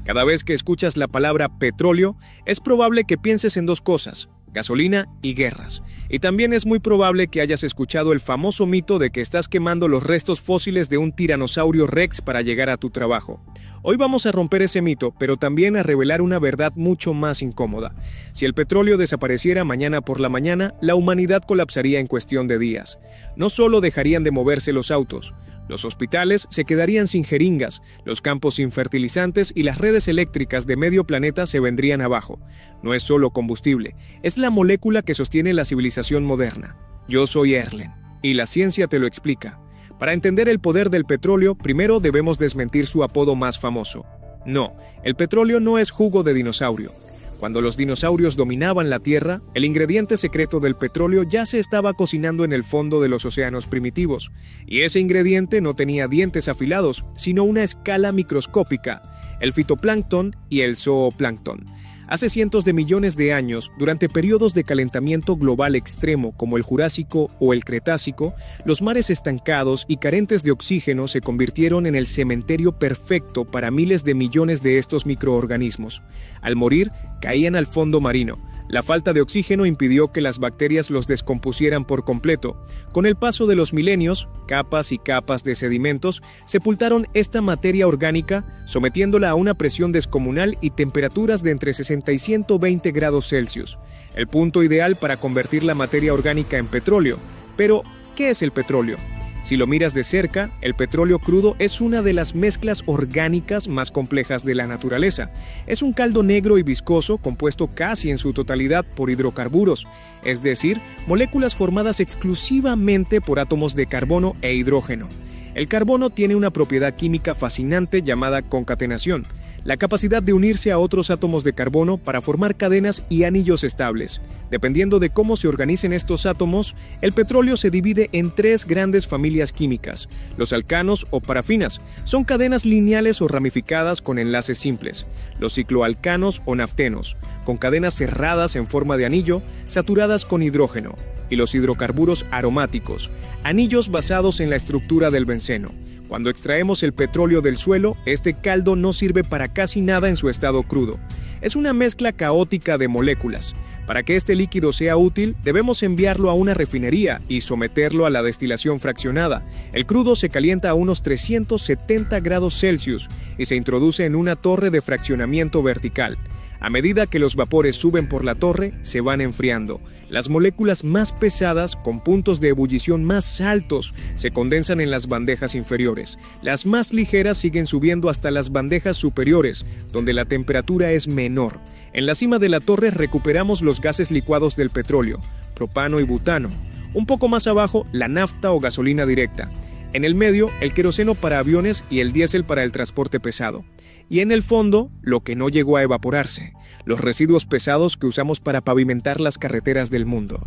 Cada vez que escuchas la palabra petróleo, es probable que pienses en dos cosas: gasolina y guerras. Y también es muy probable que hayas escuchado el famoso mito de que estás quemando los restos fósiles de un tiranosaurio Rex para llegar a tu trabajo. Hoy vamos a romper ese mito, pero también a revelar una verdad mucho más incómoda. Si el petróleo desapareciera mañana por la mañana, la humanidad colapsaría en cuestión de días. No solo dejarían de moverse los autos, los hospitales se quedarían sin jeringas, los campos sin fertilizantes y las redes eléctricas de medio planeta se vendrían abajo. No es solo combustible, es la molécula que sostiene la civilización moderna. Yo soy Erlen, y la ciencia te lo explica. Para entender el poder del petróleo, primero debemos desmentir su apodo más famoso. No, el petróleo no es jugo de dinosaurio. Cuando los dinosaurios dominaban la Tierra, el ingrediente secreto del petróleo ya se estaba cocinando en el fondo de los océanos primitivos, y ese ingrediente no tenía dientes afilados, sino una escala microscópica: el fitoplancton y el zooplancton. Hace cientos de millones de años, durante periodos de calentamiento global extremo como el Jurásico o el Cretácico, los mares estancados y carentes de oxígeno se convirtieron en el cementerio perfecto para miles de millones de estos microorganismos. Al morir, caían al fondo marino. La falta de oxígeno impidió que las bacterias los descompusieran por completo. Con el paso de los milenios, capas y capas de sedimentos sepultaron esta materia orgánica, sometiéndola a una presión descomunal y temperaturas de entre 60 y 120 grados Celsius, el punto ideal para convertir la materia orgánica en petróleo. Pero, ¿qué es el petróleo? Si lo miras de cerca, el petróleo crudo es una de las mezclas orgánicas más complejas de la naturaleza. Es un caldo negro y viscoso compuesto casi en su totalidad por hidrocarburos, es decir, moléculas formadas exclusivamente por átomos de carbono e hidrógeno. El carbono tiene una propiedad química fascinante llamada concatenación, la capacidad de unirse a otros átomos de carbono para formar cadenas y anillos estables. Dependiendo de cómo se organicen estos átomos, el petróleo se divide en tres grandes familias químicas. Los alcanos o parafinas son cadenas lineales o ramificadas con enlaces simples. Los cicloalcanos o naftenos, con cadenas cerradas en forma de anillo, saturadas con hidrógeno. Y los hidrocarburos aromáticos, anillos basados en la estructura del benceno. Cuando extraemos el petróleo del suelo, este caldo no sirve para casi nada en su estado crudo. Es una mezcla caótica de moléculas. Para que este líquido sea útil, debemos enviarlo a una refinería y someterlo a la destilación fraccionada. El crudo se calienta a unos 370 grados Celsius y se introduce en una torre de fraccionamiento vertical. A medida que los vapores suben por la torre, se van enfriando. Las moléculas más pesadas, con puntos de ebullición más altos, se condensan en las bandejas inferiores. Las más ligeras siguen subiendo hasta las bandejas superiores, donde la temperatura es menor. En la cima de la torre recuperamos los gases licuados del petróleo, propano y butano. Un poco más abajo, la nafta o gasolina directa. En el medio, el queroseno para aviones y el diésel para el transporte pesado. Y en el fondo, lo que no llegó a evaporarse, los residuos pesados que usamos para pavimentar las carreteras del mundo.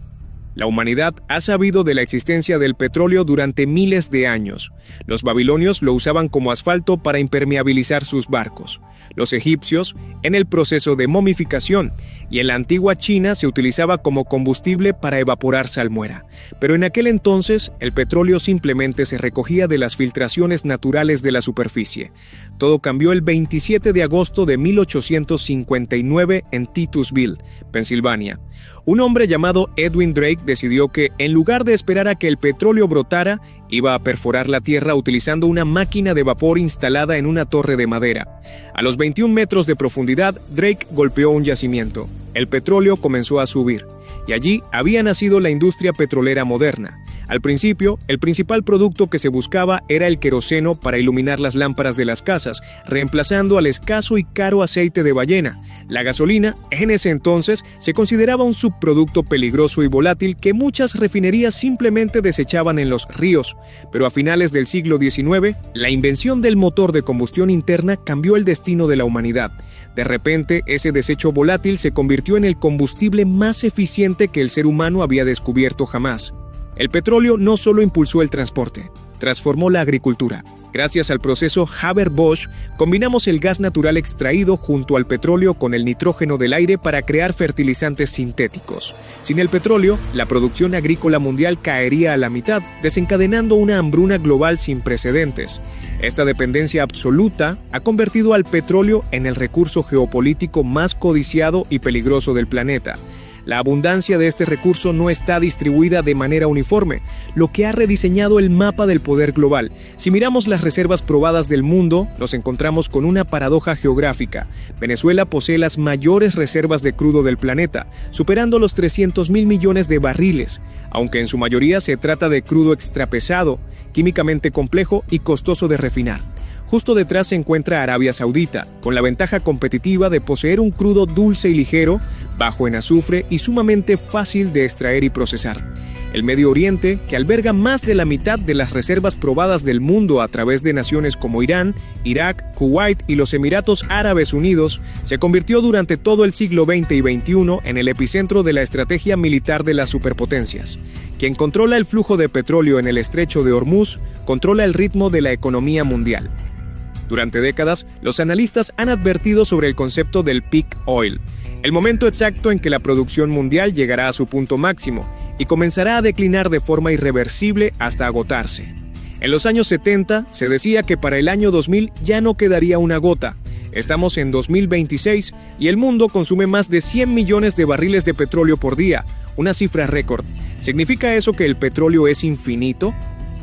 La humanidad ha sabido de la existencia del petróleo durante miles de años. Los babilonios lo usaban como asfalto para impermeabilizar sus barcos. Los egipcios, en el proceso de momificación, y en la antigua China se utilizaba como combustible para evaporar salmuera. Pero en aquel entonces, el petróleo simplemente se recogía de las filtraciones naturales de la superficie. Todo cambió el 27 de agosto de 1859 en Titusville, Pensilvania. Un hombre llamado Edwin Drake decidió que, en lugar de esperar a que el petróleo brotara, iba a perforar la tierra utilizando una máquina de vapor instalada en una torre de madera. A los 21 metros de profundidad, Drake golpeó un yacimiento. El petróleo comenzó a subir, y allí había nacido la industria petrolera moderna. Al principio, el principal producto que se buscaba era el queroseno para iluminar las lámparas de las casas, reemplazando al escaso y caro aceite de ballena. La gasolina, en ese entonces, se consideraba un subproducto peligroso y volátil que muchas refinerías simplemente desechaban en los ríos. Pero a finales del siglo XIX, la invención del motor de combustión interna cambió el destino de la humanidad. De repente, ese desecho volátil se convirtió en el combustible más eficiente que el ser humano había descubierto jamás. El petróleo no solo impulsó el transporte, transformó la agricultura. Gracias al proceso Haber-Bosch, combinamos el gas natural extraído junto al petróleo con el nitrógeno del aire para crear fertilizantes sintéticos. Sin el petróleo, la producción agrícola mundial caería a la mitad, desencadenando una hambruna global sin precedentes. Esta dependencia absoluta ha convertido al petróleo en el recurso geopolítico más codiciado y peligroso del planeta. La abundancia de este recurso no está distribuida de manera uniforme, lo que ha rediseñado el mapa del poder global. Si miramos las reservas probadas del mundo, nos encontramos con una paradoja geográfica. Venezuela posee las mayores reservas de crudo del planeta, superando los 300.000 millones de barriles, aunque en su mayoría se trata de crudo extrapesado, químicamente complejo y costoso de refinar. Justo detrás se encuentra Arabia Saudita, con la ventaja competitiva de poseer un crudo dulce y ligero, bajo en azufre y sumamente fácil de extraer y procesar. El Medio Oriente, que alberga más de la mitad de las reservas probadas del mundo a través de naciones como Irán, Irak, Kuwait y los Emiratos Árabes Unidos, se convirtió durante todo el siglo XX y XXI en el epicentro de la estrategia militar de las superpotencias. Quien controla el flujo de petróleo en el estrecho de Hormuz, controla el ritmo de la economía mundial. Durante décadas, los analistas han advertido sobre el concepto del peak oil, el momento exacto en que la producción mundial llegará a su punto máximo y comenzará a declinar de forma irreversible hasta agotarse. En los años 70 se decía que para el año 2000 ya no quedaría una gota. Estamos en 2026 y el mundo consume más de 100 millones de barriles de petróleo por día, una cifra récord. ¿Significa eso que el petróleo es infinito?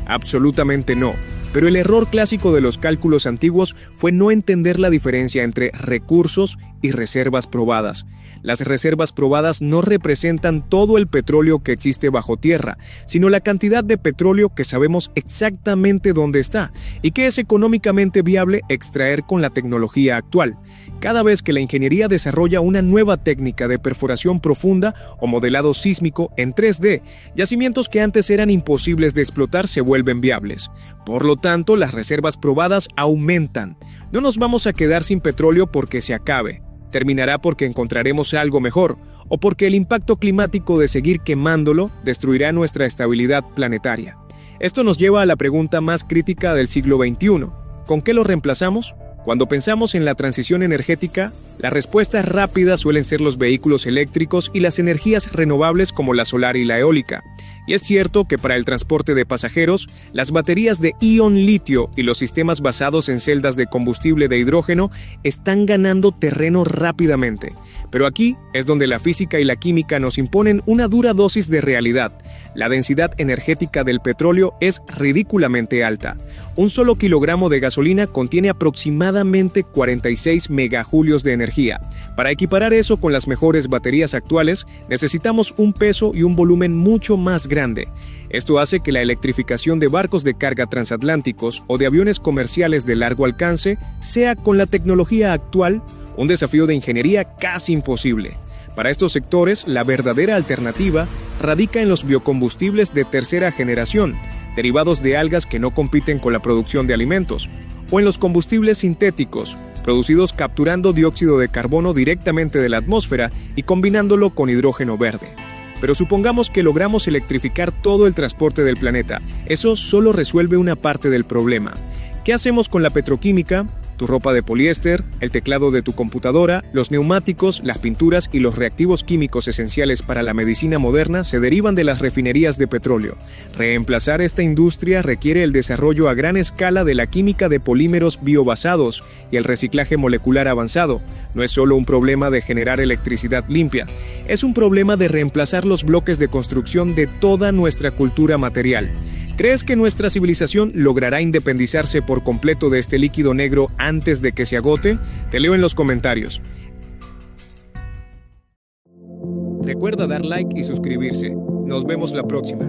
Absolutamente no. Pero el error clásico de los cálculos antiguos fue no entender la diferencia entre recursos y reservas probadas. Las reservas probadas no representan todo el petróleo que existe bajo tierra, sino la cantidad de petróleo que sabemos exactamente dónde está y que es económicamente viable extraer con la tecnología actual. Cada vez que la ingeniería desarrolla una nueva técnica de perforación profunda o modelado sísmico en 3D, yacimientos que antes eran imposibles de explotar se vuelven viables. Por lo tanto, las reservas probadas aumentan. No nos vamos a quedar sin petróleo porque se acabe. Terminará porque encontraremos algo mejor, o porque el impacto climático de seguir quemándolo destruirá nuestra estabilidad planetaria. Esto nos lleva a la pregunta más crítica del siglo XXI. ¿Con qué lo reemplazamos? Cuando pensamos en la transición energética, las respuestas rápidas suelen ser los vehículos eléctricos y las energías renovables como la solar y la eólica. Y es cierto que para el transporte de pasajeros, las baterías de ion litio y los sistemas basados en celdas de combustible de hidrógeno están ganando terreno rápidamente. Pero aquí es donde la física y la química nos imponen una dura dosis de realidad. La densidad energética del petróleo es ridículamente alta. Un solo kilogramo de gasolina contiene aproximadamente 46 megajulios de energía. Para equiparar eso con las mejores baterías actuales, necesitamos un peso y un volumen mucho más grande. Esto hace que la electrificación de barcos de carga transatlánticos o de aviones comerciales de largo alcance sea, con la tecnología actual, un desafío de ingeniería casi imposible. Para estos sectores, la verdadera alternativa radica en los biocombustibles de tercera generación, derivados de algas que no compiten con la producción de alimentos, o en los combustibles sintéticos, producidos capturando dióxido de carbono directamente de la atmósfera y combinándolo con hidrógeno verde. Pero supongamos que logramos electrificar todo el transporte del planeta. Eso solo resuelve una parte del problema. ¿Qué hacemos con la petroquímica? Tu ropa de poliéster, el teclado de tu computadora, los neumáticos, las pinturas y los reactivos químicos esenciales para la medicina moderna se derivan de las refinerías de petróleo. Reemplazar esta industria requiere el desarrollo a gran escala de la química de polímeros biobasados y el reciclaje molecular avanzado. No es solo un problema de generar electricidad limpia, es un problema de reemplazar los bloques de construcción de toda nuestra cultura material. ¿Crees que nuestra civilización logrará independizarse por completo de este líquido negro antes de que se agote? Te leo en los comentarios. Recuerda dar like y suscribirse. Nos vemos la próxima.